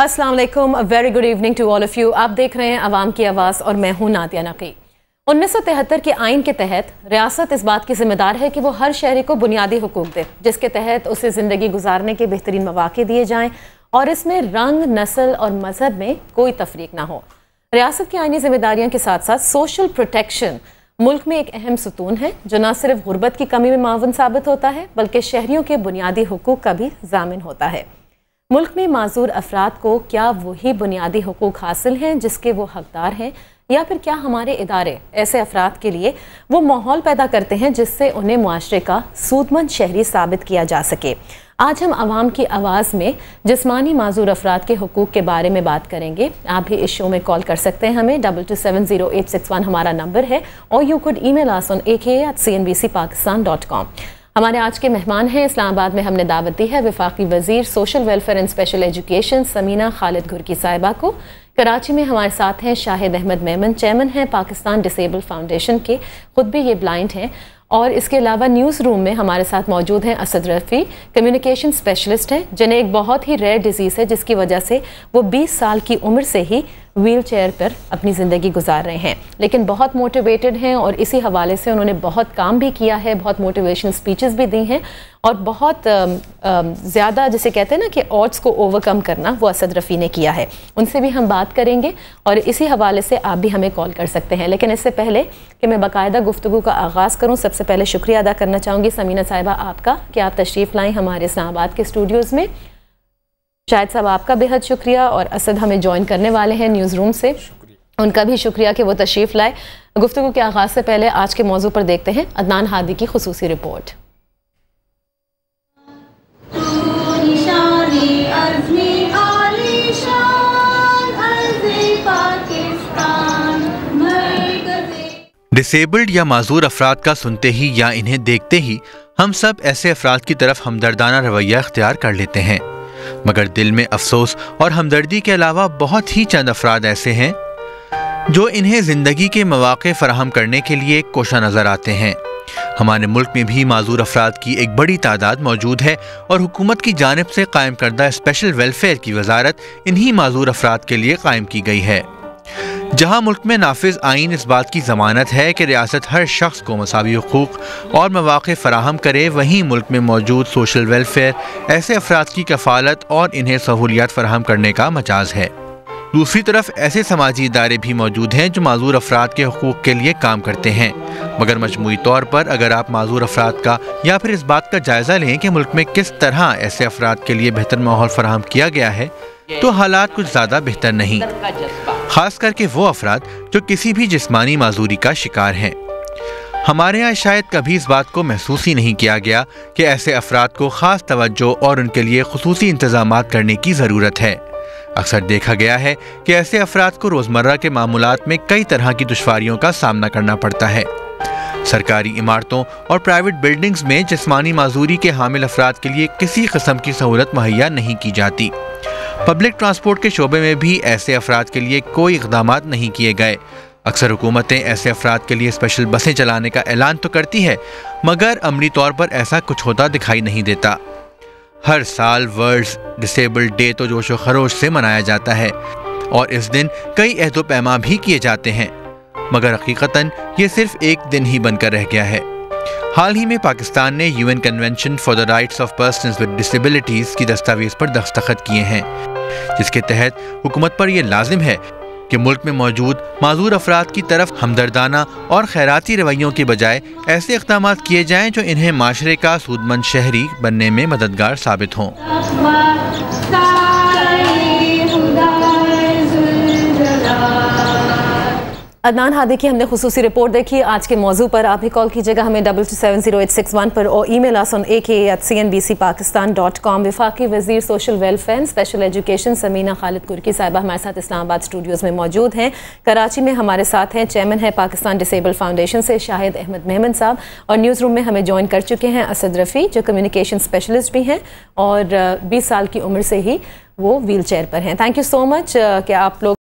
अस्सलाम वालेकुम, very good evening to all of you. आप देख रहे हैं आवाम की आवाज़ और मैं हूं नादिया नकी। 1973 के आइन के तहत रियासत इस बात की जिम्मेदार है कि वो हर शहरी को बुनियादी हुकूक दे, जिसके तहत उसे ज़िंदगी गुजारने के बेहतरीन मौके दिए जाएँ और इसमें रंग, नस्ल और मजहब में कोई तफरीक ना हो। रियासत की आइनी जिम्मेदारियों के साथ साथ सोशल प्रोटेक्शन मुल्क में एक अहम सुतून है जो न सिर्फ गुर्बत की कमी में मावन साबित होता है बल्कि शहरियों के बुनियादी हुकूक का भी ज़ामिन होता है। मुल्क में माजूर अफराद को क्या वही बुनियादी हुकूक हासिल हैं जिसके वो हकदार हैं, या फिर क्या हमारे इदारे ऐसे अफराद के लिए वो माहौल पैदा करते हैं जिससे उन्हें मुआशरे का सूदमंद शहरी साबित किया जा सके। आज हम आवाम की आवाज़ में जिस्मानी माजूर अफराद के हुकूक के बारे में बात करेंगे। आप भी इस शो में कॉल कर सकते हैं, हमें 22700861 हमारा नंबर है, और you could email us on aka@cnbcpakistan.com। हमारे आज के मेहमान हैं, इस्लामाबाद में हमने दावत दी है वफाकी वजीर social welfare and special education Samina Khalid Ghurki साहिबा को। कराची में हमारे साथ हैं शाहिद अहमद मेमन, चेयरमैन हैं पाकिस्तान डिसेबल फाउंडेशन के, खुद भी ये ब्लाइंड हैं। और इसके अलावा न्यूज़ रूम में हमारे साथ मौजूद हैं असद रफ़ी, कम्युनिकेशन स्पेशलिस्ट हैं, जिन्हें एक बहुत ही रेयर डिजीज़ है जिसकी वजह से वो 20 साल की उम्र से ही व्हील चेयर पर अपनी ज़िंदगी गुजार रहे हैं, लेकिन बहुत मोटिवेटेड हैं और इसी हवाले से उन्होंने बहुत काम भी किया है, बहुत मोटिवेशनल स्पीचेस भी दी हैं और बहुत ज़्यादा जिसे कहते हैं ना कि ऑड्स को ओवरकम करना, वो असद रफ़ी ने किया है। उनसे भी हम बात करेंगे और इसी हवाले से आप भी हमें कॉल कर सकते हैं। लेकिन इससे पहले कि मैं बाकायदा गुफ्तगू का आगाज़ करूँ, सबसे पहले शुक्रिया अदा करना चाहूँगी समीना साहिबा आपका कि आप तशरीफ़ लाएँ हमारे इस्लामाबाद के स्टूडियोज़ में। शाहिद साहब आपका बेहद शुक्रिया, और असद हमें ज्वाइन करने वाले हैं न्यूज़ रूम से, उनका भी शुक्रिया कि वो तशरीफ़ लाए। गुफ्तगू के आगाज़ से पहले आज के मौजू पर देखते हैं अदनान हादी की खुसूसी रिपोर्ट। डिसेबल्ड या माजूर अफराद का सुनते ही या इन्हें देखते ही हम सब ऐसे अफराद की तरफ हमदर्दाना रवैया अख्तियार कर लेते हैं, मगर दिल में अफसोस और हमदर्दी के अलावा बहुत ही चंद अफराद ऐसे हैं जो इन्हें ज़िंदगी के मौके फराहम करने के लिए कोशा नज़र आते हैं। हमारे मुल्क में भी माजूर अफराद की एक बड़ी तादाद मौजूद है और हुकूमत की जानिब से कायम करदा स्पेशल वेलफेयर की वजारत इन्हीं माजूर अफराद के लिए कायम की गई है। जहाँ मुल्क में नाफिज आइन इस बात की ज़मानत है कि रियासत हर शख्स को मसावी हुकूक और मौके फराहम करे, वहीं मुल्क में मौजूद सोशल वेलफेयर ऐसे अफराद की कफ़ालत और इन्हें सहूलियात फराहम करने का मजाज है। दूसरी तरफ ऐसे समाजी इदारे भी मौजूद हैं जो माजूर अफराद के हुकूक के लिए काम करते हैं, मगर मजमूई तौर पर अगर आप माजूर अफराद का या फिर इस बात का जायज़ा लें कि मुल्क में किस तरह ऐसे अफराद के लिए बेहतर माहौल फराहम किया गया है, तो हालात कुछ ज़्यादा बेहतर नहीं, खास करके वो अफराद जो किसी भी जिस्मानी माजूरी का शिकार हैं। हमारे यहाँ शायद कभी इस बात को महसूस ही नहीं किया गया कि ऐसे अफराद को ख़ास तवज्जो और उनके लिए खुसूसी इंतज़ामात करने की ज़रूरत है। अक्सर देखा गया है कि ऐसे अफराद को रोज़मर्रा के मामूलात में कई तरह की दुश्वारियों का सामना करना पड़ता है। सरकारी इमारतों और प्राइवेट बिल्डिंग्स में जिस्मानी माजूरी के हामिल अफराद के लिए किसी किस्म की सहूलत मुहैया नहीं की जाती। पब्लिक ट्रांसपोर्ट के शोबे में भी ऐसे अफराद के लिए कोई इक़दामात नहीं किए गए। अक्सर हुकूमतें ऐसे अफराद के लिए स्पेशल बसें चलाने का ऐलान तो करती है, मगर अमली तौर पर ऐसा कुछ होता दिखाई नहीं देता। हर साल वर्ल्ड डिसेबल्ड डे तो जोशो खरोश से मनाया जाता है और इस दिन कई अहदो पैमा भी किए जाते हैं, मगर हकीकतन ये सिर्फ एक दिन ही बनकर रह गया है। हाल ही में पाकिस्तान ने UN convention for the rights of persons with disabilities की दस्तावेज़ पर दस्तखत किए हैं, जिसके तहत हुकूमत पर यह लाजिम है कि मुल्क में मौजूद माजूर अफराद की तरफ हमदर्दाना और खैराती रवैयों के बजाय ऐसे इक़दामात किए जाएँ जो इन्हें माशरे का सूदमंद शहरी बनने में मददगार साबित हों। अदनान हादी की हमने खुसूसी रिपोर्ट देखी। आज के मौजू पर आप भी कॉल कीजिएगा हमें 22700861 पर और ईमेल अस ऑन aka@cnbcpakistan.com। वफाकी वजीर social welfare special education Samina Khalid Ghurki साहिबा हमारे साथ इस्लामाबाद स्टूडियोज़ में मौजूद हैं। कराची में हमारे साथ हैं चेयरमैन है पाकिस्तान डिसेबल फाउंडेशन से शाहिद अहमद मेमन साहब, और न्यूज़ रूम में हमें ज्वाइन कर चुके हैं असद रफ़ी जो कम्युनिकेशन स्पेशलिस्ट भी हैं और 20 साल की उम्र से ही वो व्हील चेयर पर हैं। थैंक यू सो मच कि आप लोग